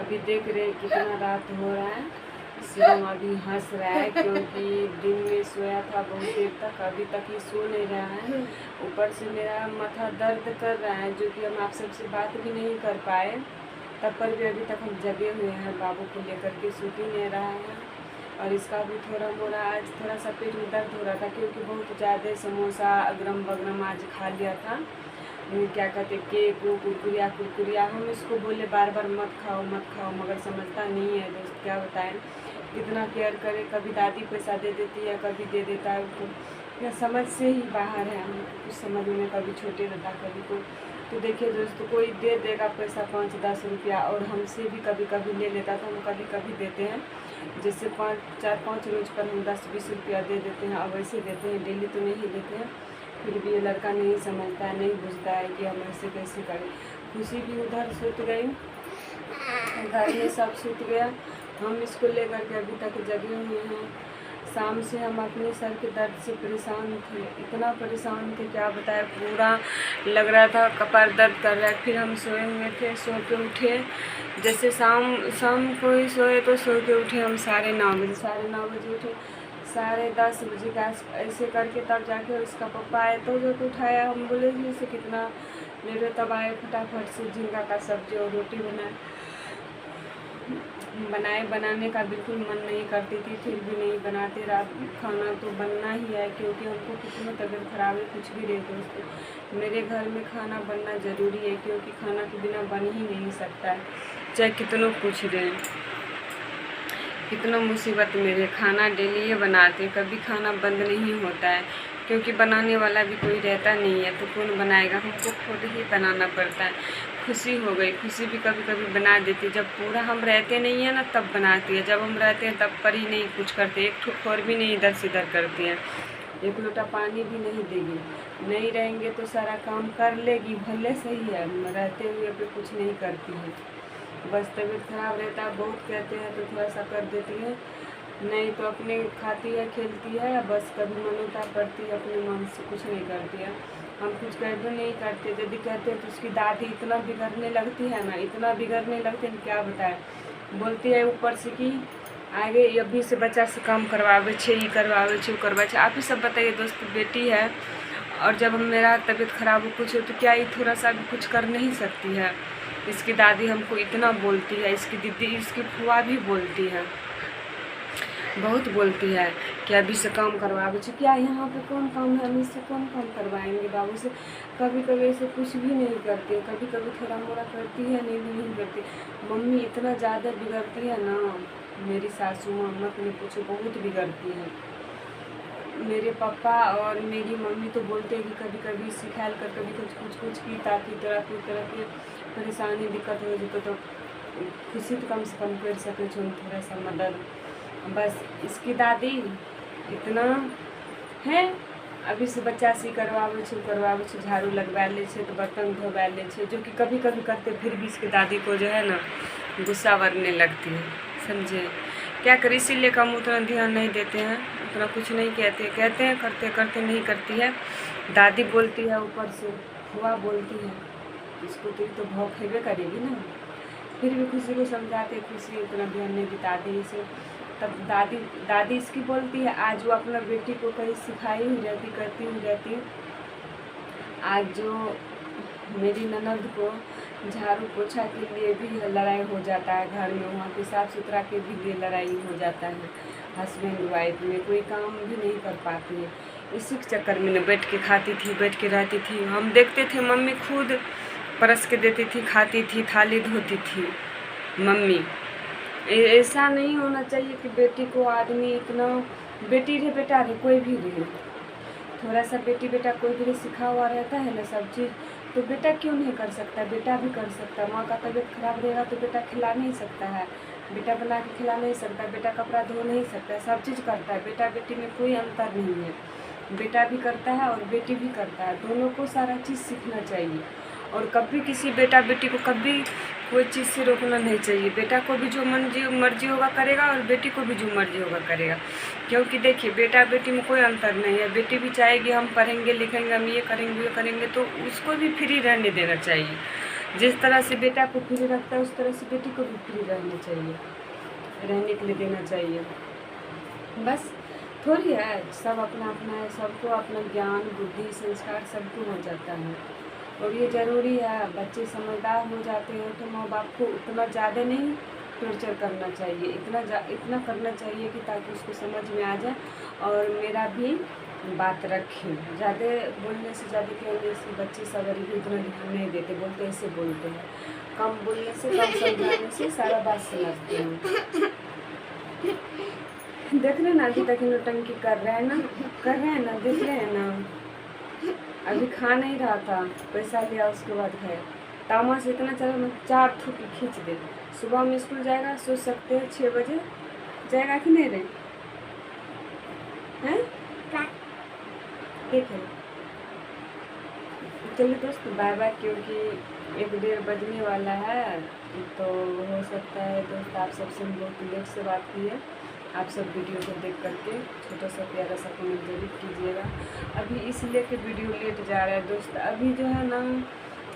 अभी देख रहे हैं कितना रात हो रहा है। शिवम अभी हंस रहा है क्योंकि दिन में सोया था बहुत देर तक, अभी तक ही सो नहीं रहा है। ऊपर से मेरा माथा दर्द कर रहा है, जो कि हम आप सबसे बात भी नहीं कर पाए। तब पर भी अभी तक हम जगे हुए हैं, बाबू को लेकर के सूत ही नहीं रहा है। और इसका भी थोड़ा मोड़ा आज थोड़ा सा पेट में दर्द हो रहा था क्योंकि बहुत ज़्यादा समोसा अगरम बगरम आज खा लिया था। क्या कहते केक कुरकुरिया हम इसको बोले बार बार मत खाओ मगर समझता नहीं है। दोस्त क्या बताएं, कितना केयर करे, कभी दादी पैसा दे देती है, कभी दे देता है उसको, या समझ से ही बाहर है। हम कुछ समझ में कभी छोटे रहता कभी को। तो देखिए दोस्तों, कोई दे देगा पैसा 5-10 रुपया, और हमसे भी कभी कभी ले लेता, तो हम कभी कभी देते हैं। जैसे 4-5 रोज़ पर हम 10-20 रुपया दे देते हैं, अब ऐसे देते हैं, डेली तो नहीं देते हैं। फिर भी ये लड़का नहीं समझता है, नहीं बुझता है कि हम ऐसे कैसे करें। खुशी भी उधर सूत गई, घर में सब सूत गया, हम इसको लेकर के अभी तक जगे हुए हैं। शाम से हम अपने सर के दर्द से परेशान थे, इतना परेशान थे क्या बताए, पूरा लग रहा था कपार दर्द कर रहा है। फिर हम सोए हुए थे, सो के उठे, जैसे शाम को ही सोए तो सो के उठे हम 9:30 बजे उठे, 10:30 बजे का ऐसे करके तब जाके उसका पापा आए तो जो उठाया। हम बोले जी इसे कितना लेट, तब आए फटाफट से झींगा का सब्जी और रोटी बनाने का बिल्कुल मन नहीं करती थी, फिर भी नहीं बनाते। रात खाना तो बनना ही है क्योंकि हमको कितना तबीयत खराब है, कुछ भी रहे दोस्तों, मेरे घर में खाना बनना ज़रूरी है क्योंकि खाना के बिना बन ही नहीं सकता है, चाहे कितनों कुछ दें, कितना मुसीबत मेरे। खाना डेली ये बनाते, कभी खाना बंद नहीं होता है क्योंकि बनाने वाला भी कोई रहता नहीं है, तो कौन बनाएगा, हमको खुद ही बनाना पड़ता है। खुशी हो गई, खुशी भी कभी कभी बना देती, जब पूरा हम रहते नहीं हैं ना तब बनाती है, जब हम रहते हैं तब पर ही नहीं कुछ करते, एक ठुक और भी नहीं इधर से इधर करती हैं, एक लोटा पानी भी नहीं देगी। नहीं रहेंगे तो सारा काम कर लेगी, भले सही है, रहते हुए भी कुछ नहीं करती है, बस तबीयत खराब रहता है, बहुत कहते हैं तो थोड़ा सा कर देती है, नहीं तो अपने खाती है, खेलती है, बस कभी मनोता पड़ती है, अपने मन से कुछ नहीं करती है। हम कुछ कह भी नहीं करते, यदि कहते हैं तो उसकी दादी इतना बिगड़ने लगती है ना, इतना बिगड़ने लगती है, क्या बताए, बोलती है ऊपर से कि आगे अभी से बच्चा से काम करवावे छे, ये करवावे छे, वो करवावे छे। आप ही सब बताइए दोस्त, बेटी है और जब मेरा तबीयत खराब हो कुछ हो तो क्या ये थोड़ा सा भी कुछ कर नहीं सकती है। इसकी दादी हमको इतना बोलती है, इसकी दीदी, इसकी फुआ भी बोलती है, बहुत बोलती है कि अभी से काम करवावे छे। क्या यहाँ पे कौन काम है, हम इससे कौन काम करवाएंगे बाबू से। कभी कभी ऐसे कुछ भी नहीं करती, कभी कभी थोड़ा मोड़ा करती है, नहीं करती। मम्मी इतना ज़्यादा बिगड़ती है ना, मेरी सासू माँ मत नहीं पूछो, बहुत बिगड़ती है। मेरे पापा और मेरी मम्मी तो बोलते हैं कि कभी कभी सिखाल कर कभी कुछ की, ताकि कोई तरह की परेशानी दिक्कत हो जाए तो खुशी तो कम से कम कर सके थोड़ा सा मदद। बस इसकी दादी इतना है, अभी से बच्चा से करवावे छे, झाड़ू लगवा ले छे, तो बर्तन धोवा ले छे, जो कि कभी कभी करते, फिर भी इसकी दादी को जो है ना गुस्सा वरने लगती है, समझे। क्या करें, इसीलिए हम उतना ध्यान नहीं देते हैं, उतना कुछ नहीं कहते हैं, करते नहीं करती है। दादी बोलती है, ऊपर से हुआ बोलती है, इसको तो भाव खेबे करेगी ना। फिर भी खुशी को समझाते, खुशी उतना ध्यान नहीं देता दादी से। तब दादी इसकी बोलती है, आज वो अपना बेटी को कहीं सिखाई हुई रहती, करती हुई रहती। आज जो मेरी ननद को झाड़ू पोछा के लिए भी लड़ाई हो जाता है घर में, वहाँ पे साफ़ सुथरा के भी लिए लड़ाई हो जाता है, हस्बैंड वाइफ में कोई काम भी नहीं कर पाती है। इसी के चक्कर में न बैठ के खाती थी, बैठ के रहती थी। हम देखते थे मम्मी खुद परस के देती थी, खाती थी, थाली धोती थी मम्मी। ऐसा नहीं होना चाहिए कि बेटी को आदमी इतना, बेटी रहे बेटा रहे कोई भी रहे, थोड़ा सा बेटी बेटा कोई भी सिखा हुआ रहता है ना सब चीज़, तो बेटा क्यों नहीं कर सकता, बेटा भी कर सकता है। माँ का तबीयत खराब रहेगा तो बेटा खिला नहीं सकता है, बेटा बना के खिला नहीं सकता, बेटा कपड़ा धो नहीं सकता, सब चीज़ करता है। बेटा बेटी में कोई अंतर नहीं है, बेटा भी करता है और बेटी भी करता है, दोनों को सारा चीज़ सीखना चाहिए। और कभी किसी बेटा बेटी को कभी कोई चीज़ से रोकना नहीं चाहिए। बेटा को भी जो मर्जी होगा करेगा और बेटी को भी जो मर्जी होगा करेगा, क्योंकि देखिए बेटा बेटी में कोई अंतर नहीं है। बेटी भी चाहेगी हम पढ़ेंगे लिखेंगे, हम ये करेंगे तो उसको भी फ्री रहने देना चाहिए, जिस तरह से बेटा को फ्री रखता है उस तरह से बेटी को भी फ्री रहना चाहिए, रहने के लिए देना चाहिए। बस थोड़ी है, सब अपना अपना है, सबको अपना ज्ञान बुद्धि संस्कार सबको हो जाता है और ये ज़रूरी है। बच्चे समझदार हो जाते हैं तो माँ बाप को उतना ज़्यादा नहीं टॉर्चर करना चाहिए, इतना करना चाहिए कि ताकि उसको समझ में आ जाए और मेरा भी बात रखें। ज़्यादा बोलने से, ज़्यादा कहने से बच्चे सवारी भी इतना ध्यान नहीं देते, बोलते ऐसे बोलते हैं। कम बोलने से, कम समझाने से सारा बात समझते हैं। देख रहे ना अभी तक नौटंकी कर रहे हैं ना, देख रहे हैं ना। अभी खा नहीं रहा था, पैसा लिया उसके बाद है तामा से इतना चला मैं 4 थूक खींच दे। सुबह में स्कूल जाएगा, सोच सकते हैं 6 बजे जाएगा कि नहीं रे हैं? ठीक है चलिए दोस्त, बाय बाय, क्योंकि 1-1:30 बजने वाला है तो हो सकता है दोस्त आप सबसे बहुत लेट से बात की है। आप सब वीडियो को देख करके छोटा सा प्यारा सा कमेंट जरूर कीजिएगा। अभी इसलिए कि वीडियो लेट जा रहा है दोस्त, अभी जो है ना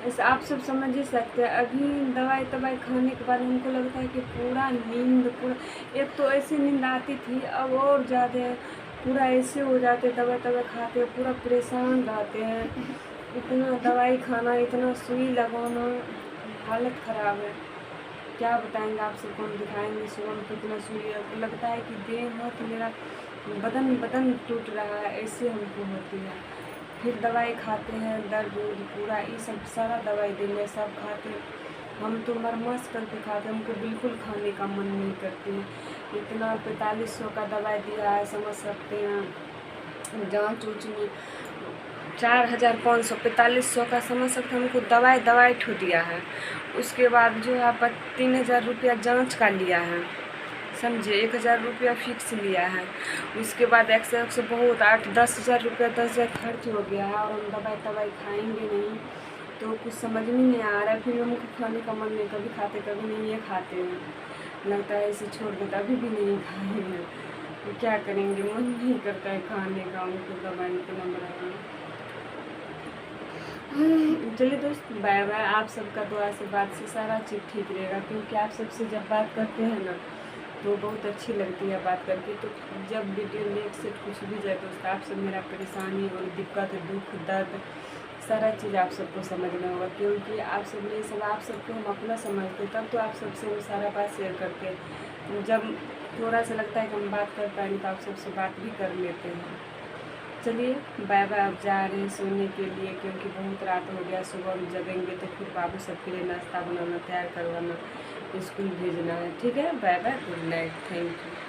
ऐसे आप सब समझ ही सकते हैं। अभी दवाई खाने के बाद हमको लगता है कि पूरा नींद, पूरा एक तो ऐसी नींद आती थी, अब और ज़्यादा पूरा ऐसे हो जाते, दवाई खाते पूरा परेशान रहते हैं। इतना दवाई खाना, इतना सुई लगाना, हालत ख़राब है। क्या बताएंगे आप सबको, हम दिखाएंगे सुबह में कितना सुई है। लगता है कि देह हाथ मेरा बदन टूट रहा है, ऐसे हमको होती है। फिर दवाई खाते हैं, दर्द पूरा ये सब सारा दवाई देंगे, सब खाते हैं। हम तो मरमस करके खाते, हमको बिल्कुल खाने का मन नहीं करती। इतना 4500 का दवाई दिया है, समझ सकते हैं। जाँच ऊँच में 4500, 4500 का समझ सकते हैं। हमको दवाई ठो दिया है। उसके बाद जो है 3000 रुपया जाँच का लिया है, समझे। 1000 रुपया फिक्स लिया है। उसके बाद एक्सरे बहुत 8-10 हज़ार रुपया, 10 हज़ार खर्च हो गया है और हम दवाई खाएंगे नहीं तो कुछ समझ में नहीं आ रहा है। फिर हमको खाने का मन नहीं, कभी खाते कभी नहीं, ये खाते हैं। लगता है इसे छोड़ देता, अभी भी नहीं खाए हैं तो क्या करेंगे, मन नहीं करता है खाने का, उनको दवाई इतना बड़ा। चलिए दोस्त, बाय बाय। आप सबका दुआ से बात से सारा चीज़ ठीक रहेगा, क्योंकि आप सबसे जब बात करते हैं ना तो बहुत अच्छी लगती है बात करके। तो जब वीडियो लेट से कुछ भी जाए दोस्त, आप सब मेरा परेशानी और दिक्कत, दुख, दर्द सारा चीज़ आप सबको समझना होगा, क्योंकि आप सब ये सब आप सबको हम अपना समझते, तब तो आप सबसे हम सारा बात शेयर करते हैं। तो जब थोड़ा सा लगता है कि हम बात कर पाएंगे तो आप सबसे बात भी कर लेते हैं। चलिए बाय बाय। अब जा रहे हैं सोने के लिए, क्योंकि बहुत रात हो गया। सुबह में जगेंगे तो फिर बाबू सबके लिए नाश्ता बनाना, तैयार करवाना, स्कूल भेजना है। ठीक है, bye bye, good night, thank you.